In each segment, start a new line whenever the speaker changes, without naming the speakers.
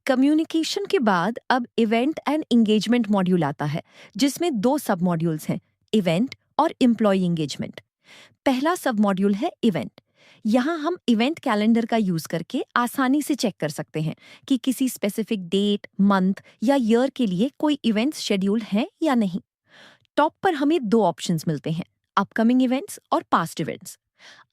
Communication के बाद अब इवेंट एंड एंगेजमेंट मॉड्यूल आता है, जिसमें दो सब मॉड्यूल्स हैं, इवेंट और एम्प्लॉय एंगेजमेंट। पहला सब मॉड्यूल है इवेंट। यहाँ हम इवेंट कैलेंडर का यूज करके आसानी से चेक कर सकते हैं कि किसी स्पेसिफिक डेट, मंथ या ईयर के लिए कोई इवेंट्स शेड्यूल हैं या नहीं। टॉप पर हमें दो ऑप्शंस मिलते हैं, अपकमिंग इवेंट्स और पास्ट इवेंट्स।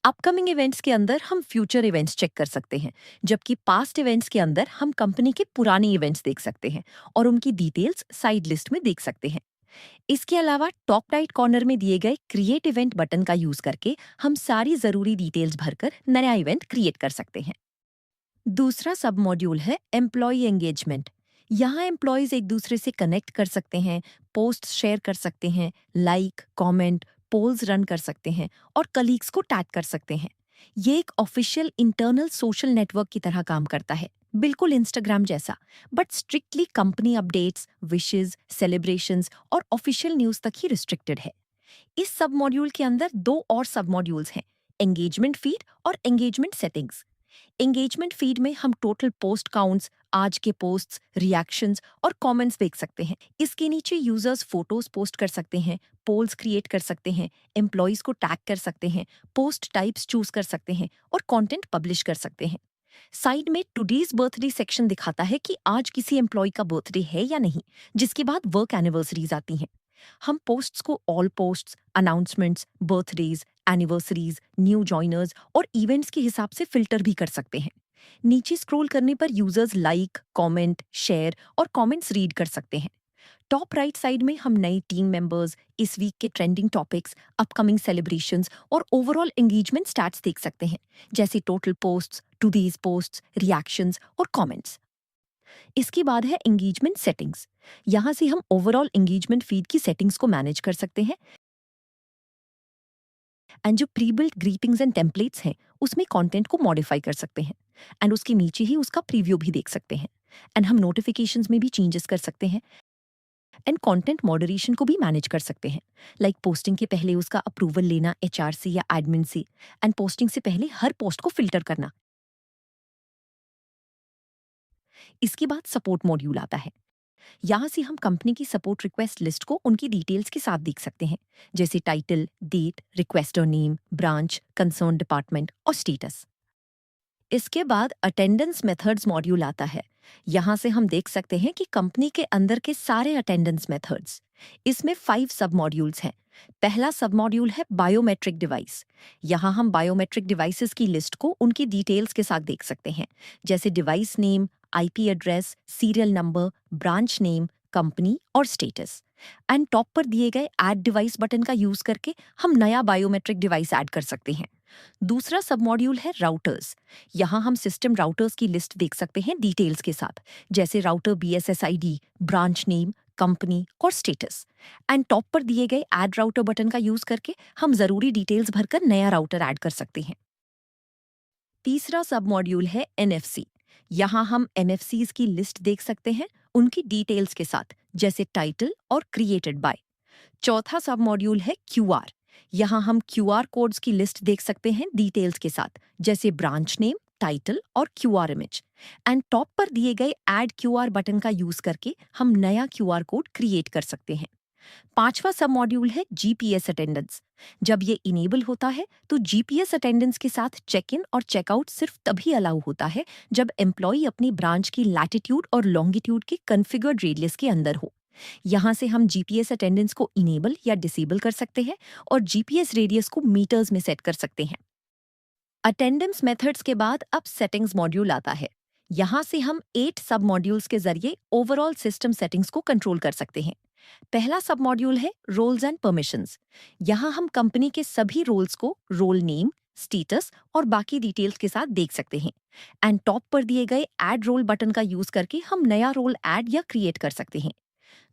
अपकमिंग इवेंट्स के अंदर हम फ्यूचर इवेंट्स चेक कर सकते हैं, जबकि पास्ट इवेंट्स के अंदर हम कंपनी के पुराने इवेंट्स देख सकते हैं और उनकी डिटेल्स साइड लिस्ट में देख सकते हैं। इसके अलावा टॉप राइट कॉर्नर में दिए गए क्रिएट इवेंट बटन का यूज करके हम सारी जरूरी डिटेल्स भरकर नया इवेंट क्रिएट कर सकते हैं। दूसरा सब मॉड्यूल है एम्प्लॉय एंगेजमेंट। यहाँ एम्प्लॉयज एक दूसरे से कनेक्ट कर सकते हैं, पोस्ट शेयर कर सकते हैं, लाइक, कमेंट, पोल्स रन कर सकते हैं और कलीग्स को टैग कर सकते हैं। ये एक ऑफिशियल इंटरनल सोशल नेटवर्क की तरह काम करता है, बिल्कुल इंस्टाग्राम जैसा, but strictly company updates, wishes, celebrations और ऑफिशियल न्यूज तक ही रिस्ट्रिक्टेड है। इस सब मॉड्यूल के अंदर दो और सब मॉड्यूल्स हैं, एंगेजमेंट फीड और एंगेजमेंट सेटिंग्स। एंगेजमेंट फीड में हम टोटल पोस्ट काउंट्स, आज के पोस्ट्स, रिएक्शंस और कमेंट्स देख सकते हैं। इसके नीचे यूजर्स फोटोज पोस्ट कर सकते हैं, पोल्स क्रिएट कर सकते हैं, एम्प्लॉयज को टैग कर सकते हैं, पोस्ट टाइप्स चूज कर सकते हैं और कंटेंट पब्लिश कर सकते हैं। साइड में टुडेज बर्थडे सेक्शन दिखाता है कि आज किसी एम्प्लॉय का बर्थडे है या नहीं, जिसके बाद वर्क एनिवर्सरीज आती हैं। हम पोस्ट्स को all posts, announcements, birthdays, anniversaries, new joiners और इवेंट्स के हिसाब से फिल्टर भी कर सकते हैं। नीचे स्क्रॉल करने पर यूजर्स लाइक, कमेंट, शेयर और कमेंट्स रीड कर सकते हैं। टॉप राइट साइड में हम नई टीम मेंबर्स, इस वीक के ट्रेंडिंग टॉपिक्स, अपकमिंग सेलिब्रेशंस और ओवरऑल एंगेजमेंट स्टैट्स देख सकते हैं, जैसे total posts, today's posts, reactions और कमेंट्स। इसके बाद है एंगेजमेंट सेटिंग्स। यहाँ से हम ओवरऑल एंगेजमेंट फीड की सेटिंग्स को मैनेज कर सकते हैं एंड जो pre built greetings and templates हैं उसमें कंटेंट को मॉडिफाई कर सकते हैं एंड उसके नीचे ही उसका प्रीव्यू भी देख सकते हैं। एंड हम नोटिफिकेशंस में भी चेंजेस कर सकते हैं एंड कंटेंट मॉडरेशन को भी मैनेज कर सकते हैं, लाइक पोस्टिंग के पहले उसका अप्रूवल लेना एचआर से या एडमिन से, एंड पोस्टिंग से पहले हर पोस्ट को फिल्टर करना। इसके बाद सपोर्ट मॉड्यूल आता है। यहाँ से हम कंपनी की सपोर्ट रिक्वेस्ट लिस्ट को उनकी डिटेल्स के साथ देख सकते हैं, जैसे title, date, requester name, branch, concern department और स्टेटस। इसके बाद अटेंडेंस मेथड्स मॉड्यूल आता है। यहाँ से हम देख सकते हैं कि कंपनी के अंदर के सारे अटेंडेंस मेथड्स। इसमें 5 सब मॉड्यूल्स हैं। पहला सब मॉड्यूल है बायोमेट्रिक डिवाइस। यहाँ हम बायोमेट्रिक डिवाइसेस की लिस्ट को उनकी डिटेल्स के साथ देख सकते हैं, जैसे device name, IP address, serial number, branch name, company और स्टेटस। एंड टॉप पर दिए गए ऐड डिवाइस बटन का यूज करके हम नया बायोमेट्रिक डिवाइस ऐड कर सकते हैं। दूसरा सब मॉड्यूल है राउटर्स। यहाँ हम सिस्टम राउटर्स की लिस्ट देख सकते हैं डिटेल्स के साथ, जैसे router BSSID, branch name, company और स्टेटस। एंड टॉप पर दिए गए ऐड राउटर बटन का यूज करके हम जरूरी डिटेल्स भरकर नया राउटर ऐड कर सकते हैं। तीसरा सब मॉड्यूल है NFC। यहाँ हम NFCs की लिस्ट देख सकते हैं उनकी डिटेल्स के साथ, जैसे टाइटल और क्रिएटेड बाय। चौथा सब मॉड्यूल है QR। यहाँ हम QR कोड्स की लिस्ट देख सकते हैं डिटेल्स के साथ, जैसे ब्रांच नेम, टाइटल और QR इमेज। एंड टॉप पर दिए गए ऐड QR बटन का यूज करके हम नया QR कोड क्रिएट कर सकते हैं। पांचवा सब मॉड्यूल है GPS अटेंडेंस। जब ये इनेबल होता है तो GPS अटेंडेंस के साथ चेक इन और चेकआउट सिर्फ तभी अलाउ होता है जब एम्प्लॉय अपनी ब्रांच की लैटिट्यूड और लॉन्गिट्यूड के कॉन्फ़िगर्ड रेडियस के अंदर हो। यहाँ से हम GPS अटेंडेंस को इनेबल या डिसेबल कर सकते हैं और GPS रेडियस को मीटर्स में सेट कर सकते हैं। अटेंडेंस मेथड्स के बाद अब सेटिंग्स मॉड्यूल आता है। यहाँ से हम 8 सब मॉड्यूल्स के जरिए ओवरऑल सिस्टम सेटिंग्स को कंट्रोल कर सकते हैं। पहला सब मॉड्यूल है रोल्स एंड परमिशंस। यहाँ हम कंपनी के सभी रोल्स को रोल नेम, स्टेटस और बाकी डिटेल्स के साथ देख सकते हैं। एंड टॉप पर दिए गए ऐड रोल बटन का यूज करके हम नया रोल ऐड या क्रिएट कर सकते हैं।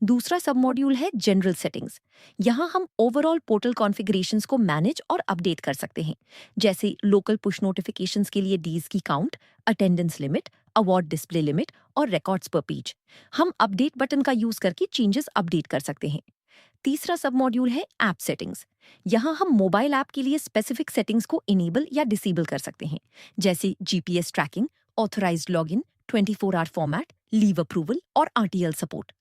दूसरा सब मॉड्यूल है जनरल सेटिंग्स। यहाँ हम ओवरऑल पोर्टल कॉन्फ़िगरेशंस को मैनेज और अपडेट कर सकते हैं, जैसे लोकल पुश नोटिफिकेशंस के लिए डेज की count, attendance limit, award display limit और रिकॉर्ड्स पर पेज। हम अपडेट बटन का यूज करके चेंजेस अपडेट कर सकते हैं। तीसरा सब मॉड्यूल है ऐप सेटिंग्स। यहाँ हम मोबाइल ऐप के लिए स्पेसिफिक सेटिंग्स को इनेबल या डिसेबल कर सकते हैं, जैसे GPS tracking, authorised login, 24 hour format, leave approval और आरटीएल सपोर्ट।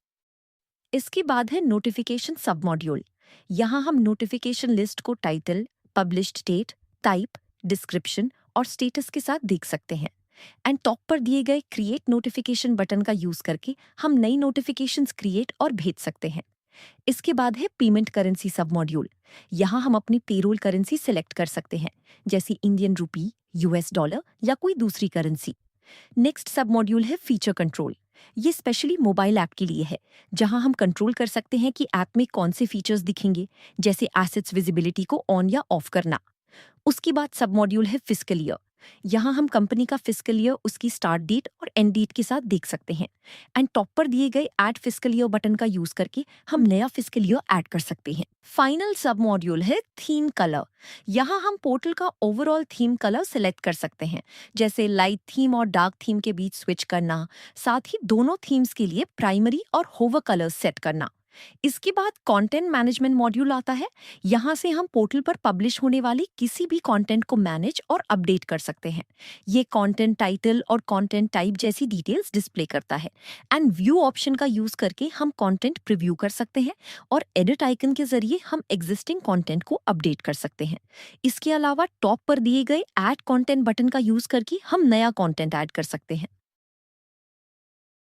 इसके बाद है नोटिफिकेशन सब मॉड्यूल। यहाँ हम नोटिफिकेशन लिस्ट को title, published date, type, description और स्टेटस के साथ देख सकते हैं। एंड टॉप पर दिए गए क्रिएट नोटिफिकेशन बटन का यूज करके हम नई नोटिफिकेशंस क्रिएट और भेज सकते हैं। इसके बाद है पेमेंट करेंसी सब मॉड्यूल। यहाँ हम अपनी पेरोल करेंसी सिलेक्ट कर सकते हैं, जैसे इंडियन रूपी, यूएस डॉलर या कोई दूसरी करेंसी। नेक्स्ट सब मॉड्यूल है फीचर कंट्रोल। ये स्पेशली मोबाइल ऐप के लिए है, जहां हम कंट्रोल कर सकते हैं कि ऐप में कौन से फीचर्स दिखेंगे, जैसे एसेट्स विजिबिलिटी को ऑन या ऑफ करना। उसके बाद सब मॉड्यूल है फिस्कल ईयर। यहाँ हम कंपनी का फिस्कल ईयर उसकी स्टार्ट डेट और एंड डेट के साथ देख सकते हैं। एंड टॉप पर दिए गए ऐड फिस्कल ईयर बटन का यूज करके हम नया फिस्कल ईयर ऐड कर सकते हैं। फाइनल सब मॉड्यूल है थीम कलर। यहाँ हम पोर्टल का ओवरऑल थीम कलर सिलेक्ट कर सकते हैं, जैसे लाइट थीम और डार्क थीम के बीच स्विच करना, साथ ही दोनों थीम्स के लिए प्राइमरी और होवर कलर्स सेट करना। इसके बाद कंटेंट मैनेजमेंट मॉड्यूल आता है। यहाँ से हम पोर्टल पर पब्लिश होने वाली किसी भी कंटेंट को मैनेज और अपडेट कर सकते हैं। ये कंटेंट टाइटल और कंटेंट टाइप जैसी डिटेल्स डिस्प्ले करता है। एंड व्यू ऑप्शन का यूज करके हम कंटेंट प्रीव्यू कर सकते हैं और एडिट आइकन के जरिए हम एग्जिस्टिंग कंटेंट को अपडेट कर सकते हैं। इसके अलावा टॉप पर दिए गए ऐड कंटेंट बटन का यूज करके हम नया कंटेंट ऐड कर सकते हैं।